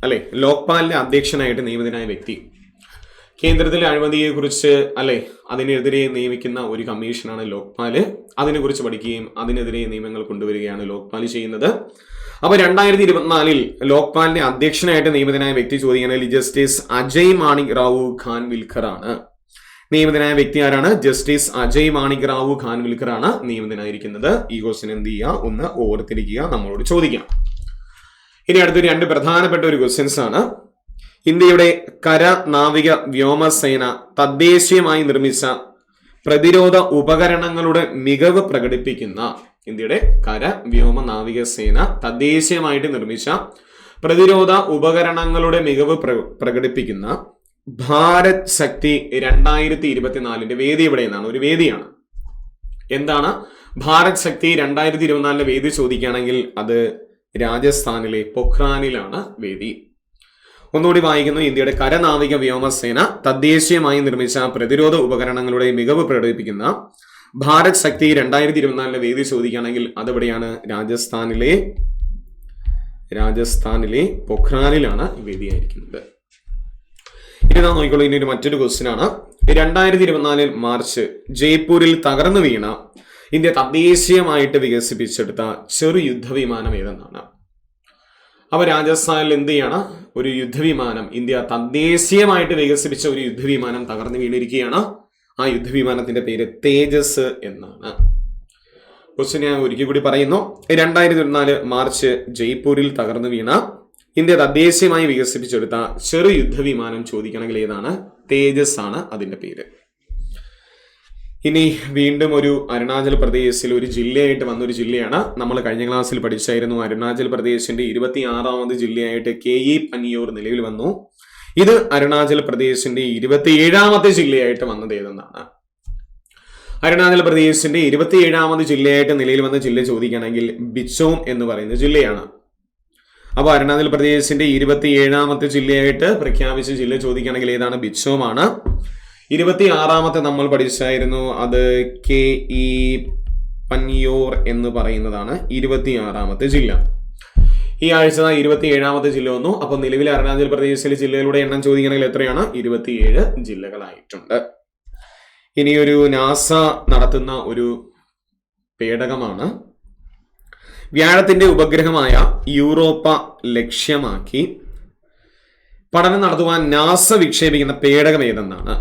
അല്ലെ? ലോക്പാലിന്റെ അധ്യക്ഷനായിട്ട് നിയമിതനായ വ്യക്തി. കേന്ദ്രത്തിലെ അഴിമതിയെ കുറിച്ച് അല്ലെ അതിനെതിരെ നിയമിക്കുന്ന ഒരു കമ്മീഷനാണ് ലോക്പാല്. അതിനെക്കുറിച്ച് പഠിക്കുകയും അതിനെതിരെ നിയമങ്ങൾ കൊണ്ടുവരികയാണ് ലോക്പാൽ ചെയ്യുന്നത്. അപ്പൊ 2024 ലോക്പാലിന്റെ അധ്യക്ഷനായിട്ട് നിയമിതനായ വ്യക്തി ചോദിക്കുകയാണെങ്കിൽ ജസ്റ്റിസ് അജയ് മാണിക് റാവു ഖാൻവിൽക്കർ ആണ്. നിയമിതനായ വ്യക്തി ആരാണ്? ജസ്റ്റിസ് അജയ് മാണിക് റാവു ഖാൻവിൽക്കർ ആണ് നിയമിതനായിരിക്കുന്നത്. ഈ ക്വസ്റ്റ്യൻ എന്ത് ചെയ്യുക? ഒന്ന് ഓർത്തിരിക്കുക, നമ്മളോട് ചോദിക്കാം. ഇനി അടുത്തൊരു 2 പ്രധാനപ്പെട്ട ഒരു ക്വസ്റ്റ്യൻസ് ആണ്. ഇന്ത്യയുടെ കര, നാവിക, വ്യോമസേന തദ്ദേശീയമായി നിർമ്മിച്ച പ്രതിരോധ ഉപകരണങ്ങളുടെ മികവ് പ്രകടിപ്പിക്കുന്ന ഇന്ത്യയുടെ കര, വ്യോമ, നാവികസേന തദ്ദേശീയമായിട്ട് നിർമ്മിച്ച പ്രതിരോധ ഉപകരണങ്ങളുടെ മികവ് പ്രകടിപ്പിക്കുന്ന ഭാരത് ശക്തി 2024 വേദി എവിടെ നിന്നാണ്? ഒരു വേദിയാണ്. എന്താണ് ഭാരത് ശക്തി 2024 വേദി ചോദിക്കുകയാണെങ്കിൽ അത് രാജസ്ഥാനിലെ പൊഖ്രാനിലാണ് വേദി. ഒന്നുകൂടി വായിക്കുന്നു. ഇന്ത്യയുടെ കരനാവിക വ്യോമസേന തദ്ദേശീയമായി നിർമ്മിച്ച പ്രതിരോധ ഉപകരണങ്ങളുടെ മികവ് പ്രകടിപ്പിക്കുന്ന ഭാരത് ശക്തി 2024 വേദി ചോദിക്കുകയാണെങ്കിൽ അതെവിടെയാണ്? രാജസ്ഥാനിലെ പൊഖ്രാനിലാണ് വേദിയായിരിക്കുന്നത്. ഇനി നാം നോക്കിക്കോളൂ. ഇനി മറ്റൊരു ക്വസ്റ്റ്യൻ ആണ്. 2024 മാർച്ച് ജയ്പൂരിൽ തകർന്നു വീണ ഇന്ത്യ തദ്ദേശീയമായിട്ട് വികസിപ്പിച്ചെടുത്ത ചെറു യുദ്ധവിമാനം ഏതെന്നാണ്? അപ്പൊ രാജസ്ഥാനിൽ എന്ത് ചെയ്യാണ്? ഒരു യുദ്ധവിമാനം, ഇന്ത്യ തദ്ദേശീയമായിട്ട് വികസിപ്പിച്ച ഒരു യുദ്ധവിമാനം തകർന്നു വീണിരിക്കുകയാണ്. ആ യുദ്ധവിമാനത്തിന്റെ പേര് തേജസ് എന്നാണ്. ക്വസ്റ്റ്യൻ ഞാൻ ഒരിക്കൽ കൂടി പറയുന്നു. 2024 മാർച്ച് ജയ്പൂരിൽ തകർന്നു വീണ ഇന്ത്യ തദ്ദേശീയമായി വികസിപ്പിച്ചെടുത്ത ചെറു യുദ്ധവിമാനം ചോദിക്കണമെങ്കിൽ ഏതാണ്? തേജസ് ആണ് അതിന്റെ പേര്. ഇനി വീണ്ടും ഒരു അരുണാചൽ പ്രദേശിൽ ഒരു ജില്ലയായിട്ട് വന്നൊരു ജില്ലയാണ്. നമ്മൾ കഴിഞ്ഞ ക്ലാസ്സിൽ പഠിച്ചായിരുന്നു. അരുണാചൽ പ്രദേശിന്റെ 26ാമത് ജില്ലയായിട്ട് KE പനിയൂർ നിലവിൽ വന്നു. ഇത് അരുണാചൽ പ്രദേശിന്റെ 27ാമത്തെ ജില്ലയായിട്ട് വന്നത് ഏതെന്നാണ്? അരുണാചൽ പ്രദേശിന്റെ 27ാമത് ജില്ലയായിട്ട് നിലയിൽ വന്ന ജില്ല ചോദിക്കുകയാണെങ്കിൽ ബിച്ചോം എന്ന് പറയുന്ന ജില്ലയാണ്. അപ്പൊ അരുണാചൽ പ്രദേശിന്റെ 27ാമത്തെ ജില്ലയായിട്ട് പ്രഖ്യാപിച്ച ജില്ല ചോദിക്കുകയാണെങ്കിൽ ഏതാണ്? ബിച്ചോം ആണ്. 26ാമത്തെ നമ്മൾ പഠിച്ചായിരുന്നു. അത് KE പനിയൂർ എന്ന് പറയുന്നതാണ് 26ാമത്തെ ജില്ല. ഈ ആഴ്ച 27ാമത്തെ ജില്ല വന്നു. അപ്പൊ നിലവിലെ അരുണാചൽ പ്രദേശിലെ ജില്ലകളുടെ എണ്ണം ചോദിക്കുകയാണെങ്കിൽ എത്രയാണ്? 27 ജില്ലകളായിട്ടുണ്ട്. ഇനിയൊരു നാസ നടത്തുന്ന ഒരു പേടകമാണ്. വ്യാഴത്തിന്റെ ഉപഗ്രഹമായ യൂറോപ്പ ലക്ഷ്യമാക്കി പഠനം നടത്തുവാൻ നാസ വിക്ഷേപിക്കുന്ന പേടകം ഏതെന്നാണ്?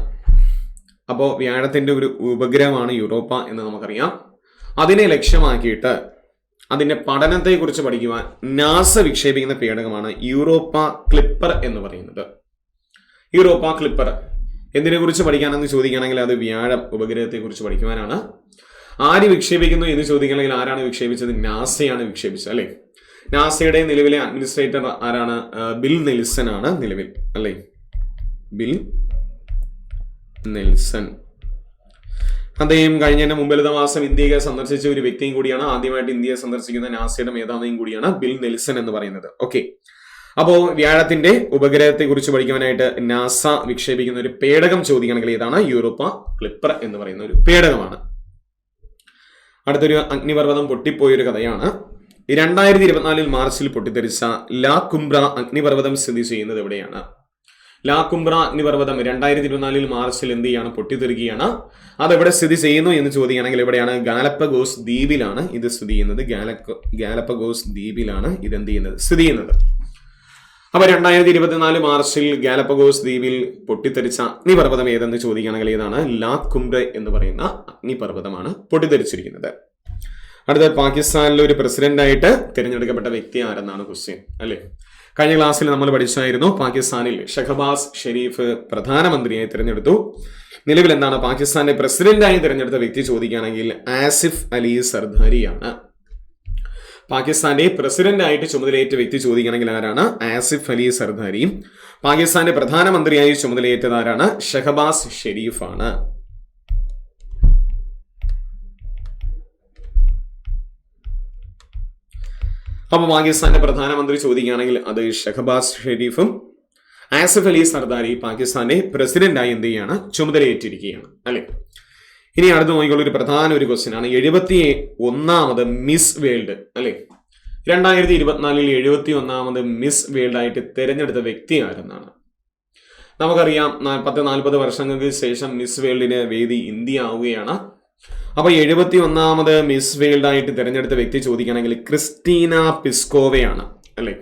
അപ്പോൾ വ്യാഴത്തിന്റെ ഒരു ഉപഗ്രഹമാണ് യൂറോപ്പ എന്ന് നമുക്കറിയാം. അതിനെ ലക്ഷ്യമാക്കിയിട്ട് അതിന്റെ പഠനത്തെക്കുറിച്ച് പഠിക്കുവാൻ നാസ വിക്ഷേപിക്കുന്ന പേടകമാണ് യൂറോപ്പ ക്ലിപ്പർ എന്ന് പറയുന്നത്. യൂറോപ്പ ക്ലിപ്പർ എന്തിനെ കുറിച്ച് പഠിക്കാനെന്ന് ചോദിക്കുകയാണെങ്കിൽ അത് വ്യാഴം ഉപഗ്രഹത്തെ കുറിച്ച് പഠിക്കുവാനാണ്. ആര് വിക്ഷേപിക്കുന്നു എന്ന് ചോദിക്കുകയാണെങ്കിൽ ആരാണ് വിക്ഷേപിച്ചത്? നാസയാണ് വിക്ഷേപിച്ചത്, അല്ലെ? നാസയുടെ നിലവിലെ അഡ്മിനിസ്ട്രേറ്റർ ആരാണ്? ബിൽ നെൽസൺ ആണ് നിലവിൽ, അല്ലെ? Bill Nelson. അദ്ദേഹം കഴിഞ്ഞ മുമ്പിലത്തെ മാസം ഇന്ത്യയെ സന്ദർശിച്ച ഒരു വ്യക്തിയും കൂടിയാണ്. ആദ്യമായിട്ട് ഇന്ത്യയെ സന്ദർശിക്കുന്ന നാസയുടെ മേധാവിയും കൂടിയാണ് ബിൽ നെൽസൺ എന്ന് പറയുന്നത്. ഓക്കെ, അപ്പോ വ്യാഴത്തിന്റെ ഉപഗ്രഹത്തെ കുറിച്ച് പഠിക്കാനായിട്ട് നാസ വിക്ഷേപിക്കുന്ന ഒരു പേടകം ചോദിക്കണമെങ്കിൽ ഏതാണ്? യൂറോപ്പ ക്ലിപ്പർ എന്ന് പറയുന്ന ഒരു പേടകമാണ്. അടുത്തൊരു അഗ്നിപർവ്വതം പൊട്ടിപ്പോയൊരു കഥയാണ്. 2024 മാർച്ചിൽ പൊട്ടിത്തെറിച്ച ലാ കുംബ്ര അഗ്നിപർവ്വതം സ്ഥിതി ചെയ്യുന്നത് എവിടെയാണ്? ലാ കുംബ്ര അഗ്നിപർവ്വതം 2024 മാർച്ചിൽ എന്ത് ചെയ്യാണ്? പൊട്ടിത്തെറിക്കുകയാണ്. അതെവിടെ സ്ഥിതി ചെയ്യുന്നു എന്ന് ചോദിക്കുകയാണെങ്കിൽ എവിടെയാണ്? ഗാലപ്പഗോസ് ദ്വീപിലാണ് ഇത് സ്ഥിതി ചെയ്യുന്നത്. ഗാലപ്പഗോസ് ദ്വീപിലാണ് ഇത് എന്ത് ചെയ്യുന്നത്? സ്ഥിതി ചെയ്യുന്നത്. അപ്പൊ 2024 മാർച്ചിൽ ഗാലപ്പഗോസ് ദ്വീപിൽ പൊട്ടിത്തെറിച്ച അഗ്നിപർവ്വതം ഏതെന്ന് ചോദിക്കുകയാണെങ്കിൽ ഏതാണ്? ലാ കുംബ്ര എന്ന് പറയുന്ന അഗ്നിപർവ്വതമാണ് പൊട്ടിത്തെറിച്ചിരിക്കുന്നത്. അടുത്ത പാകിസ്ഥാനിലെ ഒരു പ്രസിഡന്റായിട്ട് തിരഞ്ഞെടുക്കപ്പെട്ട വ്യക്തി ആരെന്നാണ് ക്വസ്റ്റ്യൻ, അല്ലെ? കഴിഞ്ഞ ക്ലാസ്സിൽ നമ്മൾ പഠിച്ചായിരുന്നു. പാകിസ്ഥാനിൽ ഷഹബാസ് ഷെരീഫ് പ്രധാനമന്ത്രിയായി തിരഞ്ഞെടുത്തു. നിലവിൽ എന്താണ്? പാകിസ്ഥാന്റെ പ്രസിഡന്റായി തിരഞ്ഞെടുത്ത വ്യക്തി ചോദിക്കുകയാണെങ്കിൽ ആസിഫ് അലി സർദാരിയാണ്. പാകിസ്ഥാന്റെ പ്രസിഡന്റായിട്ട് ചുമതലയേറ്റ വ്യക്തി ചോദിക്കുകയാണെങ്കിൽ ആരാണ്? ആസിഫ് അലി സർദാരിയും. പാകിസ്ഥാന്റെ പ്രധാനമന്ത്രിയായി ചുമതലയേറ്റത് ആരാണ്? ഷഹബാസ് ഷെരീഫാണ്. അപ്പൊ പാകിസ്ഥാന്റെ പ്രധാനമന്ത്രി ചോദിക്കുകയാണെങ്കിൽ അത് ഷഹബാസ് ഷെരീഫും. ആസിഫ് അലി സർദാരി പാകിസ്ഥാന്റെ പ്രസിഡന്റായി എന്ത് ചെയ്യാണ്? ചുമതലയേറ്റിരിക്കുകയാണ്, അല്ലെ? ഇനി അടുത്ത് നോക്കിയുള്ള ഒരു പ്രധാന ഒരു ക്വസ്റ്റ്യൻ ആണ്. 71ാമത് മിസ് വേൾഡ്, അല്ലെ? 2024 71ാമത് മിസ് വേൾഡ് ആയിട്ട് തിരഞ്ഞെടുത്ത വ്യക്തി ആരെന്നാണ്? നമുക്കറിയാം 40 വർഷങ്ങൾക്ക് ശേഷം മിസ് വേൾഡിന് വേദി ഇന്ത്യ ആവുകയാണ്. അപ്പൊ 71ാമത് മിസ് വേൾഡ് ആയിട്ട് തിരഞ്ഞെടുത്ത വ്യക്തി ചോദിക്കുകയാണെങ്കിൽ ക്രിസ്റ്റീന പിസ്കോവയാണ്, അല്ലെ?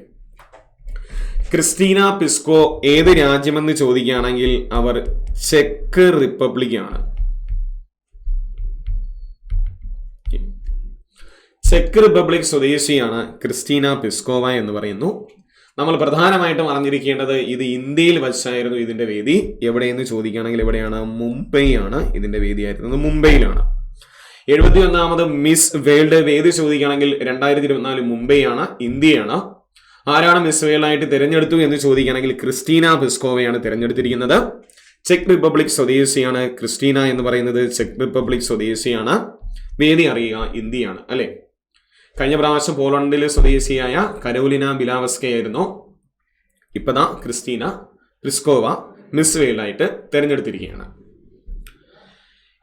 ക്രിസ്റ്റീന പിസ്കോ ഏത് രാജ്യമെന്ന് ചോദിക്കുകയാണെങ്കിൽ അവർ ചെക്ക് റിപ്പബ്ലിക് ആണ്. ചെക്ക് റിപ്പബ്ലിക് സ്വദേശിയാണ് ക്രിസ്റ്റീന പിസ്കോവ എന്ന് പറയുന്നു. നമ്മൾ പ്രധാനമായിട്ടും അറിഞ്ഞിരിക്കേണ്ടത് ഇത് ഇന്ത്യയിൽ വച്ചായിരുന്നു ഇതിന്റെ വേദി. എവിടെയെന്ന് ചോദിക്കുകയാണെങ്കിൽ എവിടെയാണ്? മുംബൈ ആണ് ഇതിന്റെ വേദിയായിരുന്നത്, മുംബൈയിലാണ്. 71ാമത് മിസ് വേൾഡ് വേദി ചോദിക്കുകയാണെങ്കിൽ 2024 മുംബൈ ആണ്, ഇന്ത്യയാണ്. ആരാണ് മിസ് വേൾഡ് ആയിട്ട് തിരഞ്ഞെടുത്തു എന്ന് ചോദിക്കുകയാണെങ്കിൽ ക്രിസ്റ്റീന പ്ലിസ്കോവയാണ് തിരഞ്ഞെടുത്തിരിക്കുന്നത്. ചെക്ക് റിപ്പബ്ലിക് സ്വദേശിയാണ് ക്രിസ്റ്റീന എന്ന് പറയുന്നത്, ചെക്ക് റിപ്പബ്ലിക് സ്വദേശിയാണ്. വേദി അറിയുക, ഇന്ത്യയാണ് അല്ലെ. കഴിഞ്ഞ പ്രാവശ്യം പോളണ്ടിലെ സ്വദേശിയായ കരോലിന ബിലാവസ്കയായിരുന്നു. ഇപ്പതാ ക്രിസ്റ്റീന പ്ലിസ്കോവ മിസ് വേൾഡ് ആയിട്ട് തിരഞ്ഞെടുത്തിരിക്കുകയാണ്.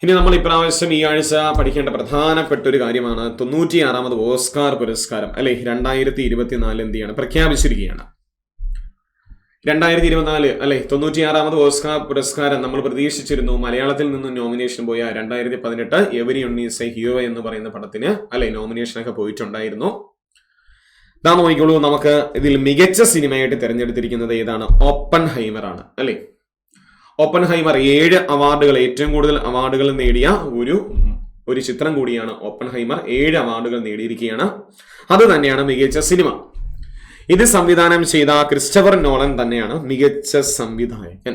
ഇനി നമ്മൾ ഇപ്രാവശ്യം ഈ ആഴ്ച പഠിക്കേണ്ട പ്രധാനപ്പെട്ട ഒരു കാര്യമാണ് 96ാമത് ഓസ്കാർ പുരസ്കാരം അല്ലെ. 2024 എന്ത് ചെയ്യാണ്? പ്രഖ്യാപിച്ചിരിക്കുകയാണ്. 2024 അല്ലെ 96ാമത് ഓസ്കാർ പുരസ്കാരം നമ്മൾ പ്രതീക്ഷിച്ചിരുന്നു. മലയാളത്തിൽ നിന്നും നോമിനേഷൻ പോയ 2018 എവരി ഉണ്ണീസ് എ ഹീറോ എന്ന് പറയുന്ന പടത്തിന് അല്ലെ നോമിനേഷനൊക്കെ പോയിട്ടുണ്ടായിരുന്നു. ഇതാ നോക്കിക്കോളൂ, നമുക്ക് ഇതിൽ മികച്ച സിനിമയായിട്ട് തിരഞ്ഞെടുത്തിരിക്കുന്നത് ഏതാണ്? ഓപ്പൺഹൈമർ ആണ് അല്ലെ. ഓപ്പൺഹൈമർ 7 അവാർഡുകൾ, ഏറ്റവും കൂടുതൽ അവാർഡുകൾ നേടിയ ഒരു ചിത്രം കൂടിയാണ് ഓപ്പൺഹൈമർ. 7 അവാർഡുകൾ നേടിയിരിക്കുകയാണ്. അത് തന്നെയാണ് മികച്ച സിനിമ. ഇത് സംവിധാനം ചെയ്ത ക്രിസ്റ്റഫർ നോളൻ തന്നെയാണ് മികച്ച സംവിധായകൻ.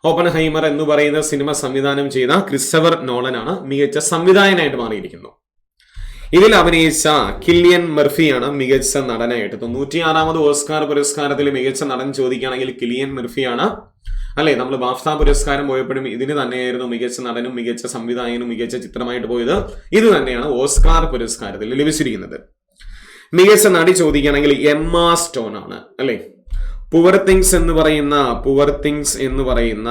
ഓപ്പൺഹൈമർ എന്ന് പറയുന്ന സിനിമ സംവിധാനം ചെയ്ത ക്രിസ്റ്റഫർ നോളനാണ് മികച്ച സംവിധായകനായിട്ട് മാറിയിരിക്കുന്നു. ഇതിൽ അഭിനയിച്ച കിലിയൻ മർഫിയാണ് മികച്ച നടനായിട്ട്. 96ാമത് ഓസ്കാർ പുരസ്കാരത്തിൽ മികച്ച നടൻ ചോദിക്കുകയാണെങ്കിൽ കിലിയൻ മർഫിയാണ് അല്ലെ. നമ്മൾ ബാഫ്ത പുരസ്കാരം പോയപ്പോഴും ഇതിന് തന്നെയായിരുന്നു മികച്ച നടനും മികച്ച സംവിധായകനും മികച്ച ചിത്രമായിട്ട് പോയത്. ഇത് തന്നെയാണ് ഓസ്കാർ പുരസ്കാരത്തിൽ ലഭിച്ചിരിക്കുന്നത്. മികച്ച നടി ചോദിക്കുകയാണെങ്കിൽ എമ്മ സ്റ്റോൺ ആണ് അല്ലെ. പുവർ തിങ്സ് എന്ന് പറയുന്ന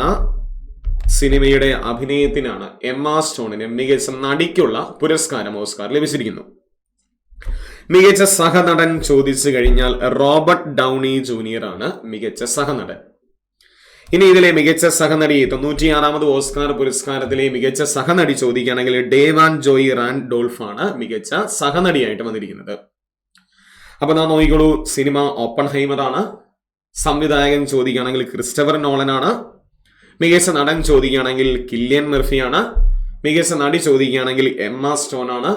സിനിമയുടെ അഭിനയത്തിനാണ് എമ്മ സ്റ്റോണിന് മികച്ച നടിക്കുള്ള പുരസ്കാരം ഓസ്കാർ ലഭിച്ചിരിക്കുന്നു. മികച്ച സഹനടൻ ചോദിച്ചു കഴിഞ്ഞാൽ റോബർട്ട് ഡൗണി ജൂനിയർ ആണ് മികച്ച സഹനടൻ. ഇനി ഇതിലെ മികച്ച സഹനടി 96ാമത് ഓസ്കാർ പുരസ്കാരത്തിലെ മികച്ച സഹനടി ചോദിക്കുകയാണെങ്കിൽ ഡേവാൻ ജോയി റാൻഡോൾഫ് ആണ് മികച്ച സഹനടിയായിട്ട് വന്നിരിക്കുന്നത്. അപ്പൊ നാം നോക്കിക്കോളൂ, സിനിമ ഓപ്പൺഹൈമർ ആണ്. സംവിധായകൻ ചോദിക്കുകയാണെങ്കിൽ ക്രിസ്റ്റഫർ നോളൻ ആണ്. മികച്ച നടൻ ചോദിക്കുകയാണെങ്കിൽ കിലിയൻ മർഫിയാണ്. മികച്ച നടി ചോദിക്കുകയാണെങ്കിൽ എമ്മ സ്റ്റോൺ ആണ്.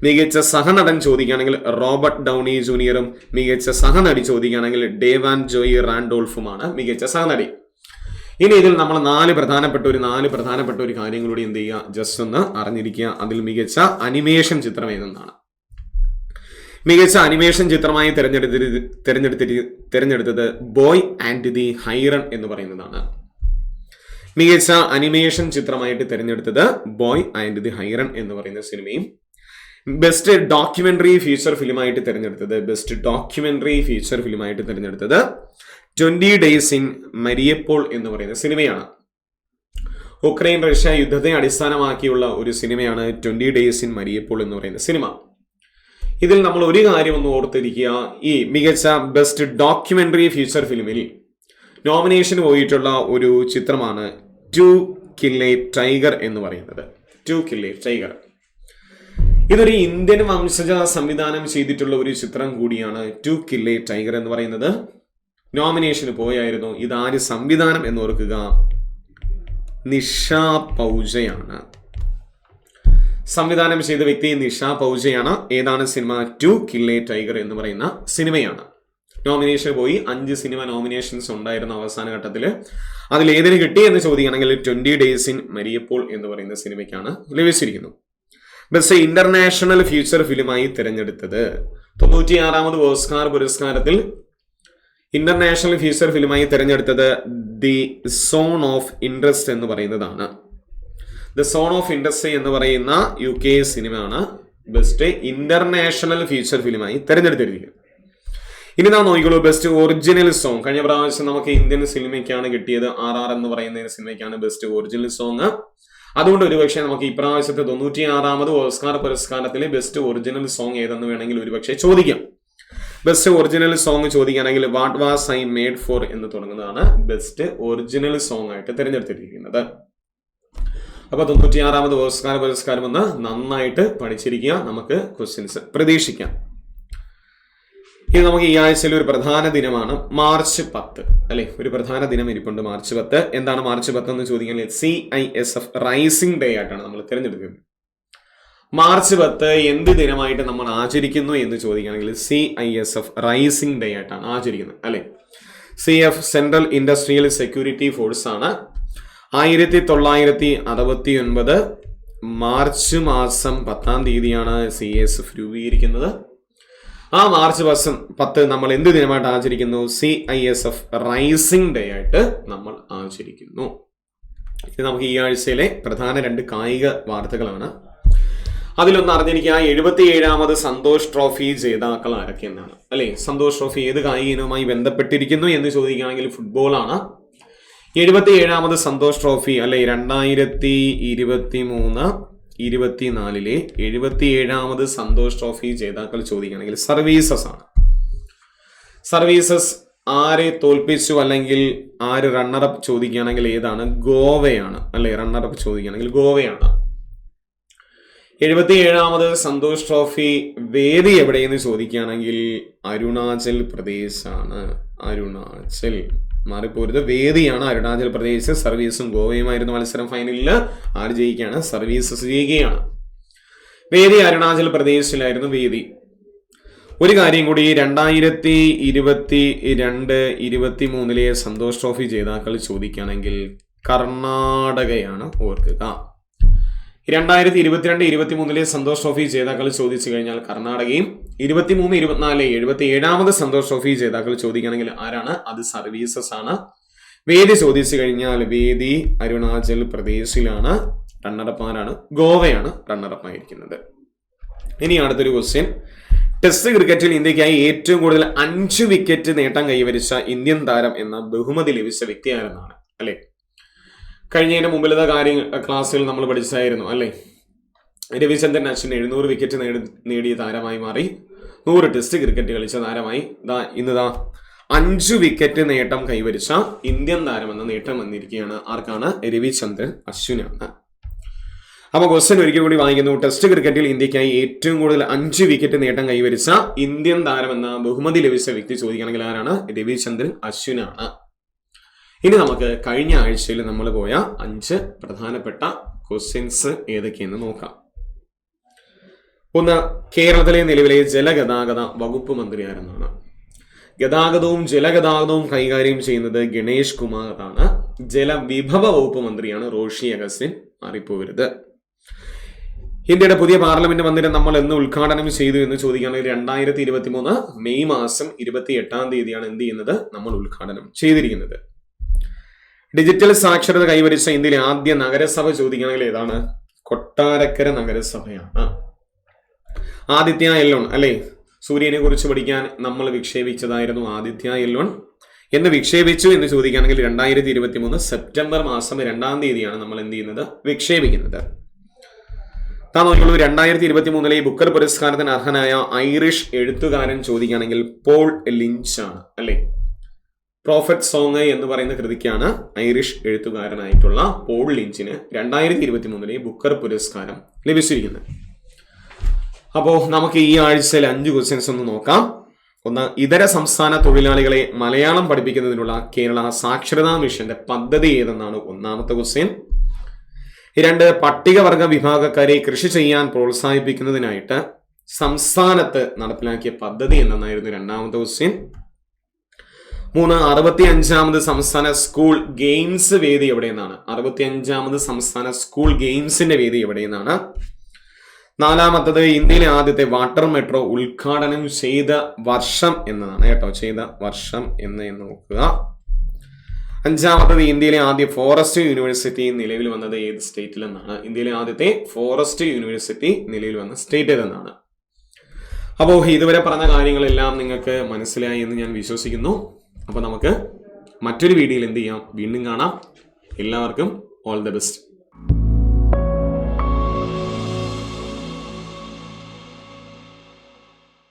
മികച്ച സഹനടൻ ചോദിക്കുകയാണെങ്കിൽ റോബർട്ട് ഡൗണി ജൂനിയറും മികച്ച സഹനടി ചോദിക്കുകയാണെങ്കിൽ ഡേവാൻ ജോയി റാൻഡോൾഫുമാണ് മികച്ച സഹനടി. ഇനി ഇതിൽ നമ്മൾ നാല് പ്രധാനപ്പെട്ട ഒരു കാര്യം കൂടി എന്ത് ചെയ്യുക, ജസ്റ്റ് ഒന്ന് അറിഞ്ഞിരിക്കുക. അതിൽ മികച്ച അനിമേഷൻ ചിത്രം ഏതെന്നാണ്. മികച്ച അനിമേഷൻ ചിത്രമായി തിരഞ്ഞെടുത്തത് ബോയ് ആൻഡ് ദി ഹൈറൺ എന്ന് പറയുന്നതാണ്. മികച്ച അനിമേഷൻ ചിത്രമായിട്ട് തിരഞ്ഞെടുത്തത് ബോയ് ആൻഡ് ദി ഹൈറൺ എന്ന് പറയുന്ന സിനിമയും. ബെസ്റ്റ് ഡോക്യുമെന്ററി ഫീച്ചർ ഫിലിമായിട്ട് തിരഞ്ഞെടുത്തത് 20 Days in മരിയപ്പോൾ എന്ന് പറയുന്ന സിനിമയാണ്. ഉക്രൈൻ റഷ്യ യുദ്ധത്തെ അടിസ്ഥാനമാക്കിയുള്ള ഒരു സിനിമയാണ് 20 Days in മരിയപ്പോൾ എന്ന് പറയുന്ന സിനിമ. ഇതിൽ നമ്മൾ ഒരു കാര്യം ഒന്ന് ഓർത്തിരിക്കുക, ഈ മികച്ച ബെസ്റ്റ് ഡോക്യുമെന്ററി ഫീച്ചർ ഫിലിമിൽ നോമിനേഷൻ പോയിട്ടുള്ള ഒരു ചിത്രമാണ് ടു കിൽ എ ടൈഗർ എന്ന് പറയുന്നത്. ടു കിൽ എ ടൈഗർ ഇതൊരു ഇന്ത്യൻ വംശജ സംവിധാനം ചെയ്തിട്ടുള്ള ഒരു ചിത്രം കൂടിയാണ്. ടു കിൽ എ ടൈഗർ എന്ന് പറയുന്നത് നോമിനേഷന് പോയായിരുന്നു. ഇതാര് സംവിധാനം എന്ന് ഓർക്കുക, നിഷ പൗജയാണ്. സംവിധാനം ചെയ്ത വ്യക്തി നിഷ പൗജയാണ്. ഏതാണ് സിനിമ? ടു കിൽ എ ടൈഗർ എന്ന് പറയുന്ന സിനിമയാണ്. നോമിനേഷൻ പോയി 5 സിനിമ നോമിനേഷൻസ് ഉണ്ടായിരുന്ന അവസാന ഘട്ടത്തിൽ. അതിൽ ഏതിന് കിട്ടി എന്ന് ചോദിക്കുകയാണെങ്കിൽ 20 Days in മരിയപ്പോൾ എന്ന് പറയുന്ന സിനിമയ്ക്കാണ് ലഭിച്ചിരിക്കുന്നു. ബെസ്റ്റ് ഇന്റർനാഷണൽ ഫീച്ചർ ഫിലിമായി തിരഞ്ഞെടുത്തത് 96ാമത് ഓസ്കാർ പുരസ്കാരത്തിൽ ഇന്റർനാഷണൽ ഫീച്ചർ ഫിലിമായി തിരഞ്ഞെടുത്തത് ദി സോൺ ഓഫ് ഇൻട്രസ്റ്റ് എന്ന് പറയുന്നതാണ്. ദ സോൺ ഓഫ് ഇൻട്രസ്റ്റ് എന്ന് പറയുന്ന UK സിനിമയാണ് ബെസ്റ്റ് ഇന്റർനാഷണൽ ഫീച്ചർ ഫിലിമായി തിരഞ്ഞെടുത്തിരിക്കുന്നത്. ഇനി നാം നോക്കിക്കോളൂ, ബെസ്റ്റ് ഒറിജിനൽ സോങ്. കഴിഞ്ഞ പ്രാവശ്യം നമുക്ക് ഇന്ത്യൻ സിനിമയ്ക്കാണ് കിട്ടിയത്. RR എന്ന് പറയുന്ന സിനിമയ്ക്കാണ് ബെസ്റ്റ് ഒറിജിനൽ സോങ്. അതുകൊണ്ട് ഒരുപക്ഷെ നമുക്ക് ഇപ്രാവശ്യത്തെ 96ാമത് ഓസ്കാർ പുരസ്കാരത്തിലെ ബെസ്റ്റ് ഒറിജിനൽ സോങ് ഏതെന്ന് വേണമെങ്കിൽ ഒരുപക്ഷെ ചോദിക്കാം. ബെസ്റ്റ് ഒറിജിനൽ സോങ് ചോദിക്കുകയാണെങ്കിൽ what was I made for എന്ന് തുടങ്ങുന്നതാണ് ബെസ്റ്റ് ഒറിജിനൽ സോങ് ആയിട്ട് തിരഞ്ഞെടുത്തിരിക്കുന്നത്. അപ്പൊ 96ാമത് ഓസ്കാർ പുരസ്കാരം ഒന്ന് നന്നായിട്ട് പഠിച്ചിരിക്കുക. നമുക്ക് ക്വസ്റ്റ്യൻസ് പ്രതീക്ഷിക്കാം. ഇനി നമുക്ക് ഈ ആഴ്ചയിൽ ഒരു പ്രധാന ദിനമാണ് മാർച്ച് 10 അല്ലെ. ഒരു പ്രധാന ദിനം ഇരിപ്പുണ്ട് മാർച്ച് 10. എന്താണ് മാർച്ച് 10 എന്ന് ചോദിക്കുകയാണെങ്കിൽ CISF റൈസിംഗ് ഡേ ആയിട്ടാണ് നമ്മൾ തിരഞ്ഞെടുക്കുന്നത്. മാർച്ച് 10 എന്ത് ദിനമായിട്ട് നമ്മൾ ആചരിക്കുന്നു എന്ന് ചോദിക്കുകയാണെങ്കിൽ CISF റൈസിംഗ് ഡേ ആയിട്ടാണ് ആചരിക്കുന്നത് അല്ലെ. CF central industrial security force ആണ് 1969 മാർച്ച് മാസം 10-ാം തീയതിയാണ് CISF രൂപീകരിക്കുന്നത്. ആ മാർച്ച് 10 നമ്മൾ എന്ത് ദിനമായിട്ട് ആചരിക്കുന്നു? CISF റൈസിംഗ് ഡേ ആയിട്ട് നമ്മൾ ആചരിക്കുന്നു. ഇത് നമുക്ക് ഈ ആഴ്ചയിലെ പ്രധാന 2 കായിക വാർത്തകളാണ്. അതിലൊന്ന് അറിഞ്ഞിരിക്കുക, 77ാമത് സന്തോഷ് ട്രോഫി ജേതാക്കൾ ആരൊക്കെയെന്നാണ് അല്ലെ. സന്തോഷ് ട്രോഫി ഏത് കായിക ഇനവുമായി ബന്ധപ്പെട്ടിരിക്കുന്നു എന്ന് ചോദിക്കുകയാണെങ്കിൽ ഫുട്ബോൾ ആണ്. 77ാമത് സന്തോഷ് ട്രോഫി അല്ലെ 2023-24 77ാമത് സന്തോഷ് ട്രോഫി ജേതാക്കൾ ചോദിക്കുകയാണെങ്കിൽ സർവീസസ് ആണ്. സർവീസസ് ആരെ തോൽപ്പിച്ചു അല്ലെങ്കിൽ ആര് റണ്ണറപ്പ് ചോദിക്കുകയാണെങ്കിൽ ഏതാണ്? ഗോവയാണ് അല്ലെ. റണ്ണറപ്പ് ചോദിക്കുകയാണെങ്കിൽ ഗോവയാണ്. 77ാമത് സന്തോഷ് ട്രോഫി വേദി എവിടെയെന്ന് ചോദിക്കുകയാണെങ്കിൽ അരുണാചൽ പ്രദേശ് ആണ്. അരുണാചൽ മാറിപ്പോരുത്, വേദിയാണ് അരുണാചൽ പ്രദേശ്. സർവീസും ഗോവയുമായിരുന്നു മത്സരം. ഫൈനലിൽ ആര് ജയിക്കുകയാണ്? സർവീസസ് ജയിക്കുകയാണ്. വേദി അരുണാചൽ പ്രദേശിലായിരുന്നു വേദി. ഒരു കാര്യം കൂടി, 2022-23 സന്തോഷ് ട്രോഫി ജേതാക്കൾ ചോദിക്കുകയാണെങ്കിൽ കർണാടകയാണ്. ഓർക്കുക, 2022-23 സന്തോഷ് ട്രോഫി ജേതാക്കൾ ചോദിച്ചു കഴിഞ്ഞാൽ കർണാടകയും, 23-24 77ാമത് സന്തോഷ് ട്രോഫി ജേതാക്കൾ ചോദിക്കുകയാണെങ്കിൽ ആരാണ്? അത് സർവീസസ് ആണ്. വേദി ചോദിച്ചു കഴിഞ്ഞാൽ വേദി അരുണാചൽ പ്രദേശിലാണ്. റണ്ണറപ്പ് ആരാണ്? ഗോവയാണ് റണ്ണറപ്പ് ആയിരിക്കുന്നത്. ഇനി അടുത്തൊരു ക്വസ്റ്റ്യൻ, ടെസ്റ്റ് ക്രിക്കറ്റിൽ ഇന്ത്യക്കായി ഏറ്റവും കൂടുതൽ 5 വിക്കറ്റ് നേട്ടം കൈവരിച്ച ഇന്ത്യൻ താരം എന്ന ബഹുമതി ലഭിച്ച വ്യക്തി ആരെന്നാണ് അല്ലെ. കഴിഞ്ഞതിന്റെ മുമ്പിലത്തെ ക്ലാസ്സിൽ നമ്മൾ പഠിച്ചായിരുന്നു അല്ലെ. രവിചന്ദ്രൻ അശ്വിൻ 700 വിക്കറ്റ് നേടിയ താരമായി മാറി. 100 ടെസ്റ്റ് ക്രിക്കറ്റ് കളിച്ച താരമായി. ഇന്ന് 5 വിക്കറ്റ് നേട്ടം കൈവരിച്ച ഇന്ത്യൻ താരം എന്ന നേട്ടം വന്നിരിക്കുകയാണ്. ആർക്കാണ്? രവിചന്ദ്രൻ അശ്വിനാണ്. അപ്പൊ ക്വസ്റ്റ്യൻ ഒരിക്കൽ കൂടി വായിക്കുന്നു. ടെസ്റ്റ് ക്രിക്കറ്റിൽ ഇന്ത്യക്കായി ഏറ്റവും കൂടുതൽ 5 വിക്കറ്റ് നേട്ടം കൈവരിച്ച ഇന്ത്യൻ താരം എന്ന ബഹുമതി ലഭിച്ച വ്യക്തി ചോദിക്കുകയാണെങ്കിൽ ആരാണ്? രവിചന്ദ്രൻ അശ്വിനാണ്. ഇനി നമുക്ക് കഴിഞ്ഞ ആഴ്ചയിൽ നമ്മൾ പോയ 5 പ്രധാനപ്പെട്ട ക്വസ്റ്റ്യൻസ് ഏതൊക്കെയെന്ന് നോക്കാം. ഒന്ന്, കേരളത്തിലെ നിലവിലെ ജലഗതാഗത വകുപ്പ് മന്ത്രി ആരെന്നാണ്? ഗതാഗതവും ജലഗതാഗതവും കൈകാര്യം ചെയ്യുന്നത് ഗണേഷ് കുമാർ ആണ്. ജലവിഭവ വകുപ്പ് മന്ത്രിയാണ് റോഷി അഗസ്റ്റിൻ. മാറിപ്പോകരുത്. ഇന്ത്യയുടെ പുതിയ പാർലമെന്റ് മന്ദിരം നമ്മൾ എന്ന് ഉദ്ഘാടനം ചെയ്തു എന്ന് ചോദിക്കുകയാണെങ്കിൽ 2023 മെയ് മാസം 28-ാം തീയതിയാണ് എന്ത് ചെയ്യുന്നത്? നമ്മൾ ഉദ്ഘാടനം ചെയ്തിരിക്കുന്നത്. ഡിജിറ്റൽ സാക്ഷരത കൈവരിച്ച ഇന്ത്യയിലെ ആദ്യ നഗരസഭ ചോദിക്കുകയാണെങ്കിൽ ഏതാണ്? കൊട്ടാരക്കര നഗരസഭയാണ്. ആദിത്യ L1 അല്ലെ. സൂര്യനെ കുറിച്ച് പഠിക്കാൻ നമ്മൾ വിക്ഷേപിച്ചതായിരുന്നു ആദിത്യ L1 എന്ന് വിക്ഷേപിച്ചു എന്ന് ചോദിക്കുകയാണെങ്കിൽ 2023 സെപ്റ്റംബർ മാസം 2-ാം തീയതിയാണ് നമ്മൾ എന്ത് ചെയ്യുന്നത്? വിക്ഷേപിക്കുന്നത്. 2023 ബുക്കർ പുരസ്കാരത്തിന് അർഹനായ ഐറിഷ് എഴുത്തുകാരൻ ചോദിക്കുകയാണെങ്കിൽ പോൾ ലിഞ്ച് ആണ് അല്ലെ. പ്രോഫറ്റ് സോങ് എന്ന് പറയുന്ന കൃതിക്കാണ് ഐറിഷ് എഴുത്തുകാരനായിട്ടുള്ള പോൾ ലിഞ്ചിന് 2023 ബുക്കർ പുരസ്കാരം ലഭിച്ചിരിക്കുന്നത്. അപ്പോൾ നമുക്ക് ഈ ആഴ്ചയിൽ 5 ക്വസ്റ്റ്യൻസ് ഒന്ന് നോക്കാം. ഒന്ന്, ഇതര സംസ്ഥാന തൊഴിലാളികളെ മലയാളം പഠിപ്പിക്കുന്നതിനുള്ള കേരള സാക്ഷരതാ മിഷന്റെ പദ്ധതി ഏതെന്നാണ് ഒന്നാമത്തെ ക്വസ്റ്റ്യൻ. 2, പട്ടികവർഗ വിഭാഗക്കാരെ കൃഷി ചെയ്യാൻ പ്രോത്സാഹിപ്പിക്കുന്നതിനായിട്ട് സംസ്ഥാനത്ത് നടപ്പിലാക്കിയ പദ്ധതി എന്നായിരുന്നു രണ്ടാമത്തെ ക്വസ്റ്റ്യൻ. 3, 65ാമത് സംസ്ഥാന സ്കൂൾ ഗെയിംസ് വേദി എവിടെയെന്നാണ്? 65ാമത് സംസ്ഥാന സ്കൂൾ ഗെയിംസിന്റെ വേദി എവിടെയെന്നാണ്? 4, ഇന്ത്യയിലെ ആദ്യത്തെ വാട്ടർ മെട്രോ ഉദ്ഘാടനം ചെയ്ത വർഷം എന്നതാണ് കേട്ടോ. ചെയ്ത വർഷം എന്ന് നോക്കുക. 5, ഇന്ത്യയിലെ ആദ്യ ഫോറസ്റ്റ് യൂണിവേഴ്സിറ്റി നിലവിൽ വന്നത് ഏത് സ്റ്റേറ്റിൽ എന്നാണ്? ഇന്ത്യയിലെ ആദ്യത്തെ ഫോറസ്റ്റ് യൂണിവേഴ്സിറ്റി നിലവിൽ വന്ന സ്റ്റേറ്റ് ഏതെന്നാണ്? അപ്പോൾ ഇതുവരെ പറഞ്ഞ കാര്യങ്ങളെല്ലാം നിങ്ങൾക്ക് മനസ്സിലായി എന്ന് ഞാൻ വിശ്വസിക്കുന്നു. അപ്പോൾ നമുക്ക് മറ്റൊരു വീഡിയോയിൽ എന്ത് ചെയ്യാം? വീണ്ടും കാണാം. എല്ലാവർക്കും ഓൾ ദ ബെസ്റ്റ്.